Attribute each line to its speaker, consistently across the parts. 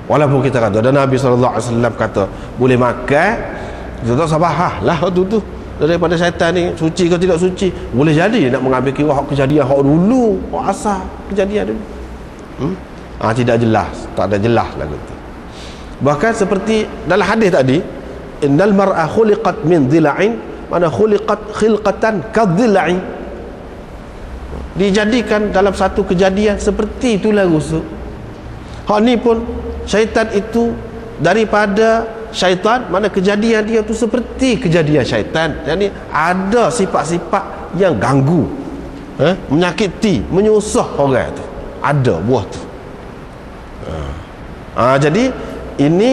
Speaker 1: Walaupun kita kata dan Nabi SAW kata boleh makan, kita tak sabar lah tu daripada syaitan ni, suci ke tidak suci. Boleh jadi nak mengambil kira hak kejadian hak dulu, hak asal kejadian dulu. Tidak jelas, tak ada jelas lah gitu. Bahkan seperti dalam hadis tadi, innal mar'a khuliqat min dhila'in, mana khuliqat khilqatan kadhila'in, dijadikan dalam satu kejadian seperti itulah rusuk. Hak ni pun syaitan itu daripada syaitan, mana kejadian dia tu seperti kejadian syaitan. Jadi ada sifat-sifat yang ganggu, menyakiti, menyusah orang tu, ada buah tu. Jadi ini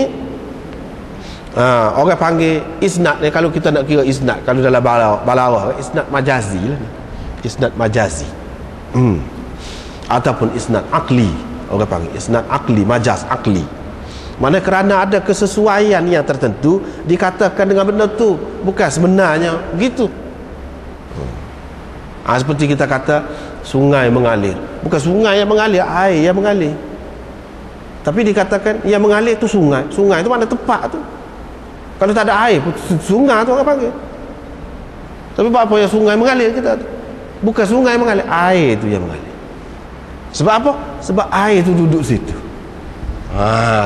Speaker 1: orang panggil isnad ni, kalau kita nak kira isnad, kalau dalam balarah isnad majazi lah, isnad majazi, ataupun isnad akli. Orang panggil isnad akli, majaz akli, mana kerana ada kesesuaian yang tertentu dikatakan dengan benda tu bukan sebenarnya begitu. Seperti kita kata sungai mengalir, bukan sungai yang mengalir, air yang mengalir, tapi dikatakan yang mengalir tu sungai. Sungai tu mana tempat tu, kalau tak ada air sungai tu orang panggil. Tapi apa yang sungai mengalir, kita bukan sungai mengalir, air tu yang mengalir. Sebab apa? Sebab air tu duduk situ.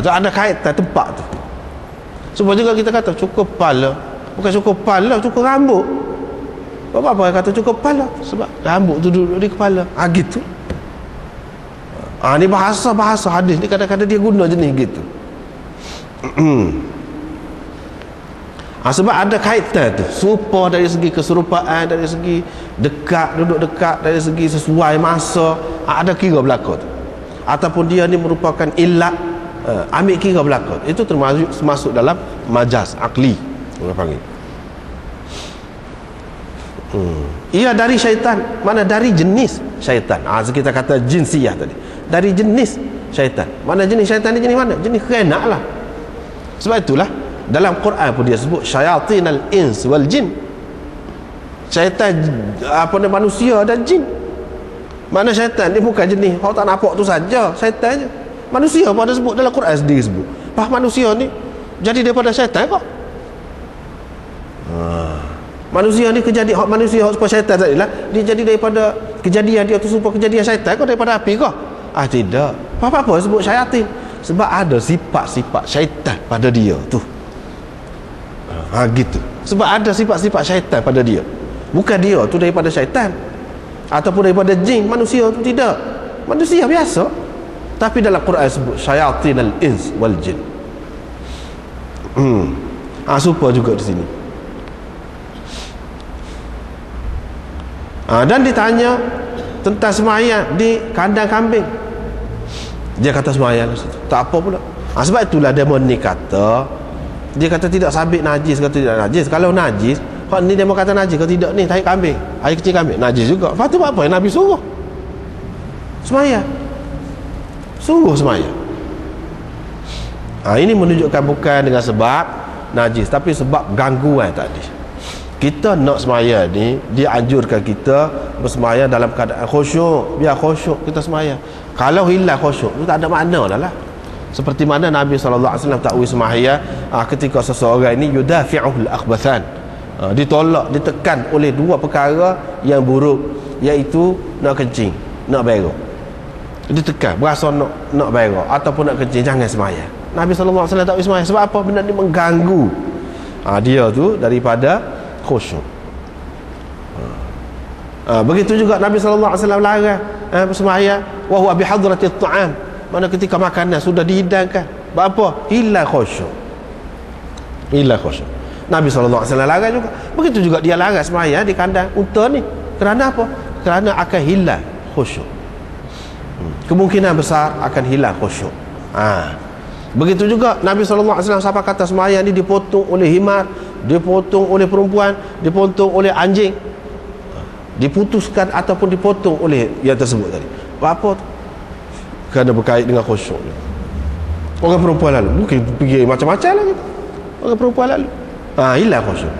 Speaker 1: Tu ada kaitan tempat tu. Sebab juga kita kata cukup kepala, bukan cukup kepala, cukup rambut. Apa yang kata cukup kepala? Sebab rambut tu duduk di kepala. Gitu. Ni bahasa hadis ni kadang-kadang dia guna jenis gitu. Sebab ada kaitan tu, serupa dari segi keserupaan, dari segi dekat, duduk dekat, dari segi sesuai masa, ada kira berlaku tu. Ataupun dia ni merupakan ilat, ambil kira berlaku, itu termasuk dalam majaz akli, orang panggil. Ia dari syaitan, mana dari jenis syaitan. Kita kata jinsiyah tadi, dari jenis syaitan. Mana jenis syaitan ni, jenis mana? Jenis kerenak lah. Sebab itulah dalam Quran pun dia sebut syayatinal ins wal jin, syaitan manusia dan jin. Mana syaitan ni bukan jenis hak tak nampak tu saja, syaitan je. Manusia pun ada sebut dalam Quran sendiri sebut. Manusia ni jadi daripada syaitan kok. Manusia ni kejadian hak manusia hak supaya syaitan tadi lah, dia jadi daripada kejadian dia tu supaya kejadian syaitan kok, daripada api kok. Tidak. Apa sebut syayatin? Sebab ada sifat-sifat syaitan pada dia tu. Gitu. Sebab ada sifat-sifat syaitan pada dia. Bukan dia tu daripada syaitan ataupun daripada jin. Manusia tu tidak, manusia biasa. Tapi dalam Quran sebut syayatinal ins wal jin. Serupa juga di sini. Dan ditanya tentang semayang di kandang kambing, dia kata semayang tak apa pula. Sebab itulah demon ni kata, dia kata tidak sabit najis ke tidak najis. Kalau najis, hak ni dia mau kata najis ke tidak ni, tahi kambing, air kecil kambing najis juga. Lepas tu apa yang Nabi suruh? Semayang. Suruh semayang. Ini menunjukkan bukan dengan sebab najis, tapi sebab gangguan tadi. Kita nak semayang ni, dia anjurkan kita bersemayang dalam keadaan khusyuk. Biar khusyuk kita semayang. Kalau hilang khusyuk tu tak ada makna dah lah. Seperti mana Nabi SAW takwil semayang ketika seseorang ini yudafi'uhul akhbathan, ditolak, ditekan oleh dua perkara yang buruk, iaitu nak kencing, nak berak. Ditekan, berasa nak berak ataupun nak kencing, jangan semayang. Nabi SAW takwil semayang. Sebab apa? Benda ni mengganggu dia tu daripada khusyuk. Begitu juga Nabi SAW larang bersemayang wa huwa bihadratit ta'am, mana ketika makanan sudah dihidangkan. Apa? Hilang khusyuk. Hilang khusyuk. Nabi SAW larang juga. Begitu juga dia larang semayang di kandang unta ni. Kerana apa? Kerana akan hilang khusyuk. Kemungkinan besar akan hilang khusyuk. Begitu juga Nabi SAW sampai kata semayang ni dipotong oleh himar, dipotong oleh perempuan, dipotong oleh anjing, diputuskan ataupun dipotong oleh yang tersebut tadi. Apa tu? Kerana berkait dengan khusyuk. Orang perempuan lalu mungkin pergi macam-macam lah gitu. Orang perempuan lalu hilang khusyuk.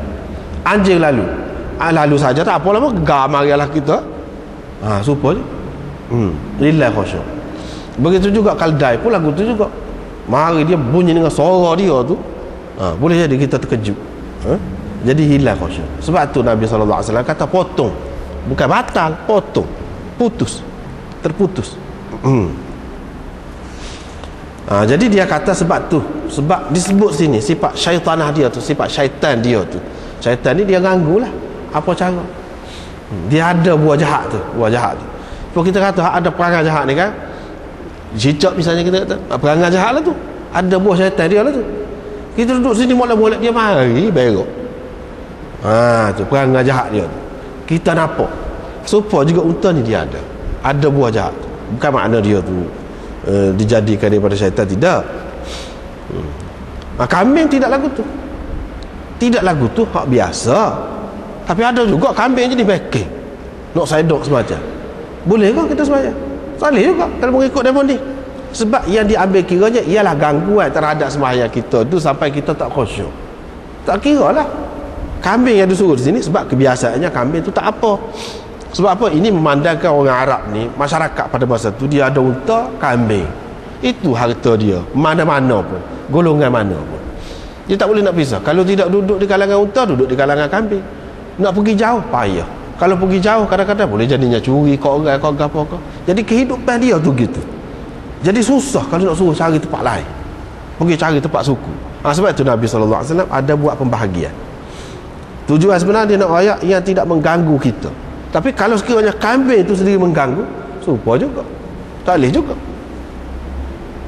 Speaker 1: Anjing lalu lalu saja tak apa lama gamarilah kita. Supaya hilang khusyuk. Begitu juga kaldai pun lagu tu juga. Mari dia bunyi dengan suara dia tu, boleh jadi kita terkejut. Jadi hilang khusyuk. Sebab tu Nabi SAW kata potong, bukan batal, potong, putus, terputus. Jadi dia kata sebab tu, sebab disebut sini sifat syaitanah dia tu, sifat syaitan dia tu. Syaitan ni dia ganggu lah. Apa cara? Dia ada buah jahat tu, buah jahat tu. Kalau kita kata ada perangai jahat ni kan, cicak misalnya kita kata perangai jahat lah tu, ada buah syaitan dia lah tu. Kita duduk sini molek-molek, dia mari berok. Tu perangai jahat dia tu. Kita nampak supaya juga unta ni dia ada buah jahat. Bukan makna dia tu dijadikan daripada syaitan, tidak. Kambing tidak lagu tu, tidak lagu tu hak biasa. Tapi ada juga kambing jadi backing nak sedok semacam. Boleh ke kita sembahyang? Salih juga kalau mengikut demo ni. Sebab yang diambil kiranya ialah gangguan terhadap sembahyang kita tu sampai kita tak khusyuk. Tak kira lah kambing yang disuruh di sini, sebab kebiasaannya kambing tu tak apa. Sebab apa? Ini memandangkan orang Arab ni, masyarakat pada masa tu dia ada unta, kambing. Itu harta dia, mana-mana pun, golongan mana pun. Dia tak boleh nak pisah. Kalau tidak duduk di kalangan unta, duduk di kalangan kambing. Nak pergi jauh, payah. Kalau pergi jauh, kadang-kadang boleh jadinya curi, kau apa. Jadi kehidupan dia tu gitu. Jadi susah kalau nak suruh cari tempat lain, pergi cari tempat suku. Sebab itu Nabi SAW ada buat pembahagian. Tujuan sebenarnya dia nak rakyat yang tidak mengganggu kita. Tapi kalau sekiranya kambing itu sendiri mengganggu, serupa juga, tak boleh juga.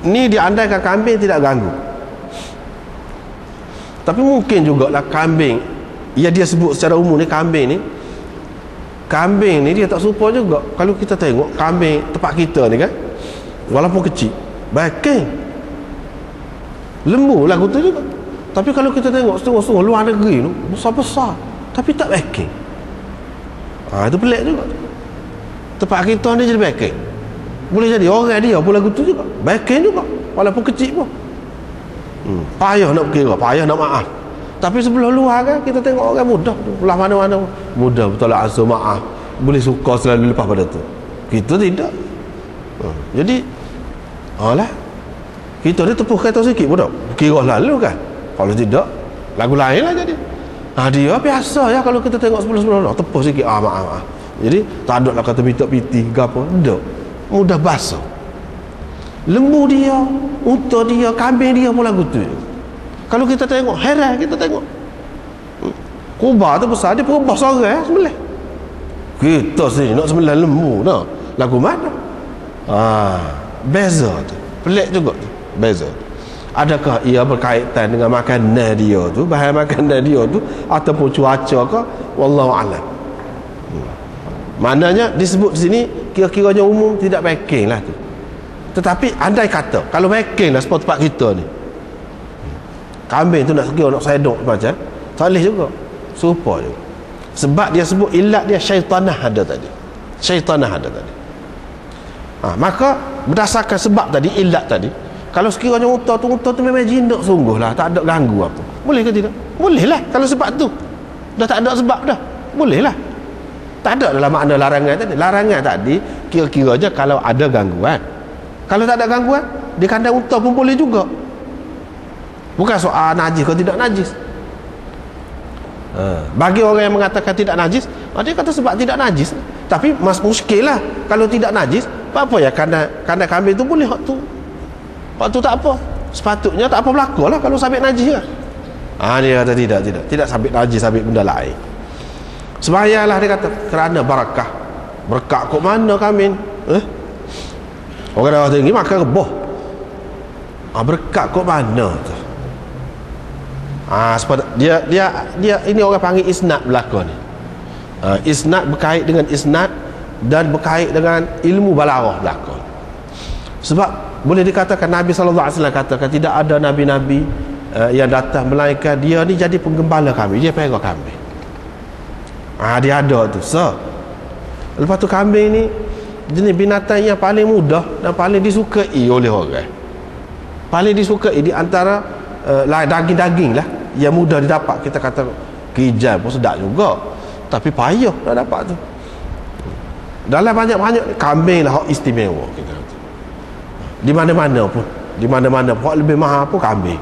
Speaker 1: Ni diandaikan kambing tidak ganggu. Tapi mungkin jugalah kambing, ya dia sebut secara umum ni kambing ni dia tak serupa juga. Kalau kita tengok kambing tempat kita ni kan, walaupun kecil, backing lembu lagu tu juga. Tapi kalau kita tengok setengah-setengah luar negeri tu besar-besar, tapi tak backing. Itu pelik juga. Tempat kita ni jadi backing. Boleh jadi orang dia pun lagu tu juga, backing juga, walaupun kecil pun. Payah nak kira, payah nak maaf. Tapi sebelah luar kan kita tengok orang mudah tu, belah mana-mana mudah betul lah asal maaf, boleh suka selalu lepas pada tu. Kita tidak. Jadi lah kita ni tepuh kereta sikit pun tak kira lalu kan. Kalau tidak, lagu lain lah jadi. Dia biasa ya kalau kita tengok sebelah-sebelah tepuh sikit, maaf. Jadi tak ada lah kata minta piti ke apa, tak. Mudah basah. Lembu dia, unta dia, kambing dia pun lagu tu. Kalau kita tengok, heran kita tengok. Kubah tu besar, dia perubah seorang sebelah. Kita sini nak sebelah lembu, nak lagu mana? Beza tu, pelik juga tu, beza. Adakah ia berkaitan dengan makanan dia tu, bahan makanan dia tu, ataupun cuaca ke? Wallahu a'lam. Maknanya disebut di sini kira-kiranya umum tidak backing lah tu. Tetapi andai kata kalau backing lah seperti tempat kita ni, kambing tu nak sekira nak sedok macam salih juga, serupa juga. Sebab dia sebut ilat dia syaitanah ada tadi. Syaitanah ada tadi. Maka berdasarkan sebab tadi, ilat tadi, kalau sekiranya unta tu memang jinak sungguh lah, tak ada ganggu apa, boleh ke tidak? Boleh lah. Kalau sebab tu dah tak ada sebab dah, boleh lah. Tak ada dalam makna larangan tadi. Larangan tadi kira-kira je kalau ada gangguan. Kalau tak ada gangguan, di kandang unta pun boleh juga. Bukan soal najis atau tidak najis. Bagi orang yang mengatakan tidak najis, dia kata sebab tidak najis. Tapi muskil lah kalau tidak najis. Apa ya kandang kambing tu boleh waktu tak apa, sepatutnya tak apa berlaku lah kalau sabit najis lah. Dia kata tidak sabit najis, sabit benda lain. Sembahyanglah dia kata kerana barakah. Berkat kok mana kambing? Orang darah tinggi makan rebah. Berkat kok mana tu? Dia ini orang panggil isnad belaka ni. Isnad berkait dengan isnad dan berkait dengan ilmu balaghah belaka. Sebab boleh dikatakan Nabi SAW katakan tidak ada nabi-nabi yang datang melainkan dia ni jadi penggembala kambing, dia pegang kambing. Dia ada tu. Lepas tu kambing ni jenis binatang yang paling mudah dan paling disukai oleh orang. Paling disukai di antara daging-daging lah yang mudah didapat. Kita kata kijal pun sedap juga, tapi payah nak dapat tu. Dalam banyak-banyak kambing lah hak istimewa kita kata. Di mana-mana pun di mana-mana, pokok lebih mahal pun kau ambil.